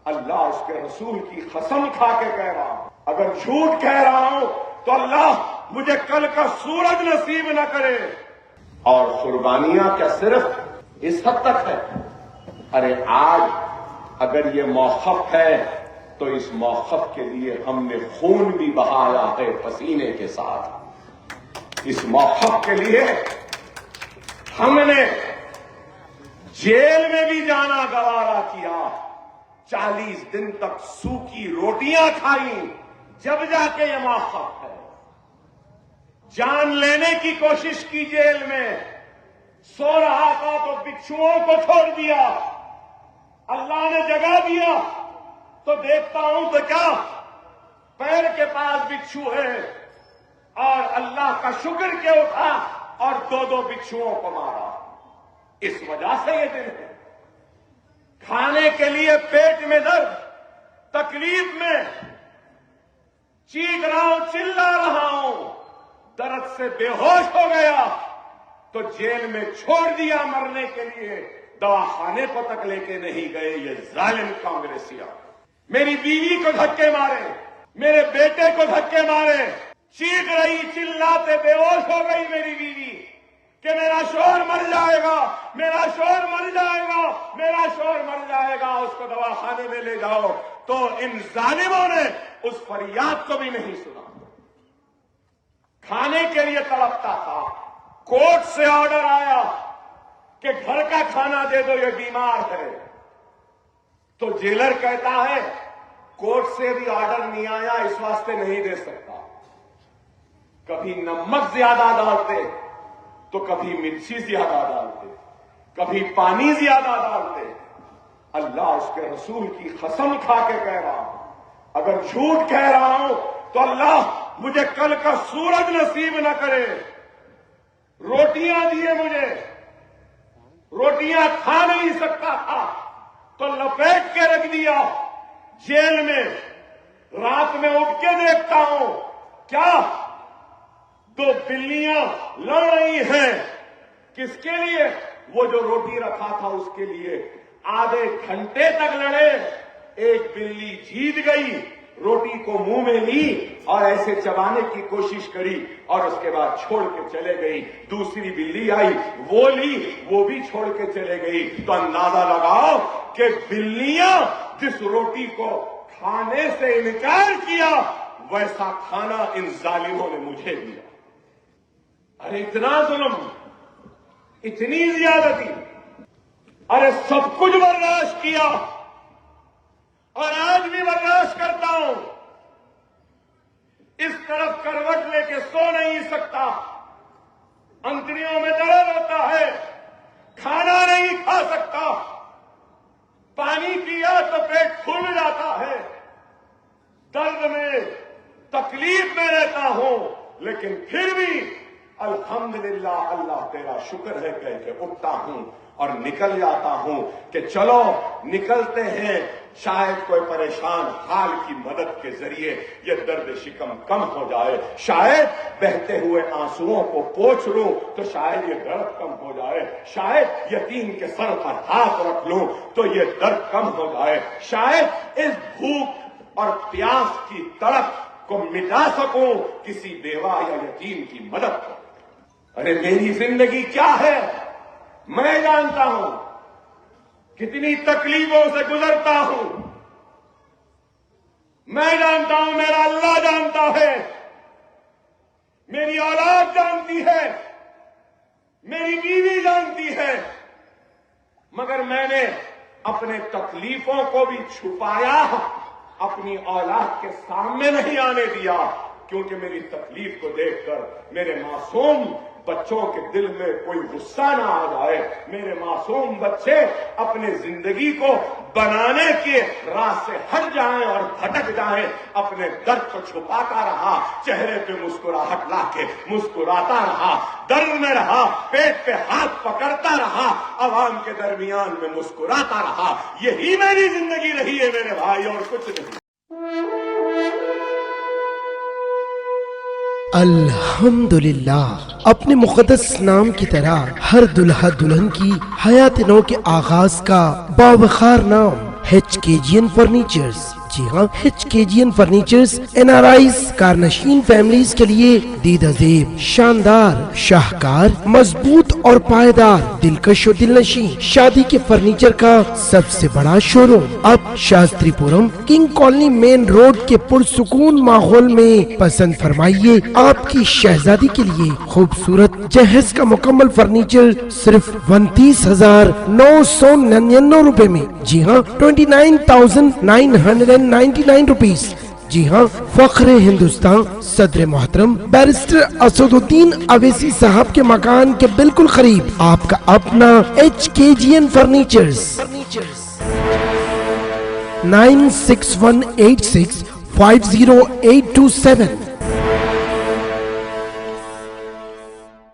اللہ اس کے رسول کی قسم کھا کے کہہ رہا ہوں، اگر جھوٹ کہہ رہا ہوں تو اللہ مجھے کل کا سورج نصیب نہ کرے۔ اور قربانیاں کیا صرف اس حد تک ہے؟ ارے آج اگر یہ موقف ہے تو اس موقف کے لیے ہم نے خون بھی بہایا ہے پسینے کے ساتھ۔ اس موقف کے لیے ہم نے جیل میں بھی جانا گوارا کیا، 40 دن تک سوکھی روٹیاں کھائیں، جب جا کے یہ موقف ہے۔ جان لینے کی کوشش کی جیل میں، سو رہا تھا تو بچھوؤں کو چھوڑ دیا، اللہ نے جگہ دیا تو دیکھتا ہوں تو کیا پیر کے پاس بچھو ہے، اور اللہ کا شکر کے اٹھا اور 2 بچھوؤں کو مارا۔ اس وجہ سے یہ دن ہے، کھانے کے لیے پیٹ میں درد، تکلیف میں چیخ رہا ہوں، چلا رہا ہوں، درد سے بے ہوش ہو گیا تو جیل میں چھوڑ دیا مرنے کے لیے، دواخانے کو تک لے کے نہیں گئے یہ ظالم کانگریسیاں۔ میری بیوی کو دھکے مارے، میرے بیٹے کو دھکے مارے، چیخ رہی، چلاتے بے ہوش ہو گئی میری بیوی کہ میرا شوہر مر جائے گا، میرا شوہر مر جائے گا، میرا شوہر مر جائے گا، اس کو دواخانے میں لے جاؤ۔ تو ان ظالموں نے اس فریاد کو بھی نہیں سنا، کھانے کے لیے تڑپتا تھا، کورٹ سے آرڈر آیا کہ گھر کا کھانا دے دو، یہ بیمار ہے۔ تو جیلر کہتا ہے کورٹ سے بھی آرڈر نہیں آیا، اس واسطے نہیں دے سکتا۔ کبھی نمک زیادہ ڈالتے تو کبھی مرچی زیادہ ڈالتے، کبھی پانی زیادہ ڈالتے۔ اللہ اس کے رسول کی قسم کھا کے کہہ رہا ہوں، اگر جھوٹ کہہ رہا ہوں تو اللہ مجھے کل کا سورج نصیب نہ کرے۔ روٹیاں دیے مجھے، روٹیاں کھا نہیں سکتا تھا تو لپیٹ کے رکھ دیا جیل میں۔ رات میں اٹھ کے دیکھتا ہوں، کیا 2 بلیاں لڑ رہی ہیں، کس کے لیے؟ وہ جو روٹی رکھا تھا اس کے لیے۔ آدھے گھنٹے تک لڑے، ایک بلی جیت گئی، روٹی کو منہ میں لی اور ایسے چبانے کی کوشش کری اور اس کے بعد چھوڑ کے چلے گئی۔ دوسری بلی آئی، وہ لی، وہ بھی چھوڑ کے چلے گئی۔ تو اندازہ لگاؤ کہ بلیاں جس روٹی کو کھانے سے انکار کیا، ویسا کھانا ان ظالموں نے مجھے دیا۔ ارے اتنا ظلم، اتنی زیادتی، ارے سب کچھ برداشت کیا اور آج بھی برداشت کرتا ہوں۔ اس طرف کروٹ لے کے سو نہیں سکتا، انتڑیوں میں درد ہوتا ہے، کھانا نہیں کھا سکتا، پانی پیا تو پیٹ پھول جاتا ہے، درد میں تکلیف میں رہتا ہوں، لیکن پھر بھی الحمدللہ اللہ تیرا شکر ہے کہہ کے اٹھتا ہوں اور نکل جاتا ہوں کہ چلو نکلتے ہیں، شاید کوئی پریشان حال کی مدد کے ذریعے یہ درد شکم کم ہو جائے، شاید بہتے ہوئے آنسوؤں کو پوچھ لوں تو شاید یہ درد کم ہو جائے، شاید یتیم کے سر پر ہاتھ رکھ لوں تو یہ درد کم ہو جائے، شاید اس بھوک اور پیاس کی تڑپ کو مٹا سکوں کسی بیوہ یا یتیم کی مدد کو۔ ارے میری زندگی کیا ہے میں جانتا ہوں، کتنی تکلیفوں سے گزرتا ہوں میں جانتا ہوں، میرا اللہ جانتا ہے، میری اولاد جانتی ہے، میری بیوی جانتی ہے، مگر میں نے اپنے تکلیفوں کو بھی چھپایا، اپنی اولاد کے سامنے نہیں آنے دیا، کیونکہ میری تکلیف کو دیکھ کر میرے معصوم بچوں کے دل میں کوئی غصہ نہ آ جائے، میرے معصوم بچے اپنے زندگی کو بنانے کے راہ سے ہٹ جائیں اور بھٹک جائیں۔ اپنے درد کو چھپاتا رہا، چہرے پہ مسکراہٹ لا کے مسکراتا رہا، درد میں رہا، پیٹ پہ ہاتھ پکڑتا رہا، عوام کے درمیان میں مسکراتا رہا۔ یہی میری زندگی رہی ہے میرے بھائی، اور کچھ نہیں۔ الحمدللہ، اپنے مقدس نام کی طرح ہر دلہا دلہن کی حیات نو کے آغاز کا باوقار نام HKGN فرنیچرز. جی ہاں HKGN فرنیچرز NRIs کارنشین فیملیز کے لیے دیدہ زیب، شاندار، شاہکار، مضبوط اور پائیدار، دلکش و دلنشین شادی کے فرنیچر کا سب سے بڑا شو روم اب Shastripuram king colony main road کے پرسکون ماحول میں پسند فرمائیے. آپ کی شہزادی کے لیے خوبصورت جہیز کا مکمل فرنیچر صرف 29,999 روپے میں. جی ہاں 29,999 روپیز. جی ہاں فخر ہندوستان صدر محترم بیرسٹر اسد الدین اویسی صاحب کے مکان کے بالکل قریب آپ کا اپنا HKGN فرنیچرز. 9618650827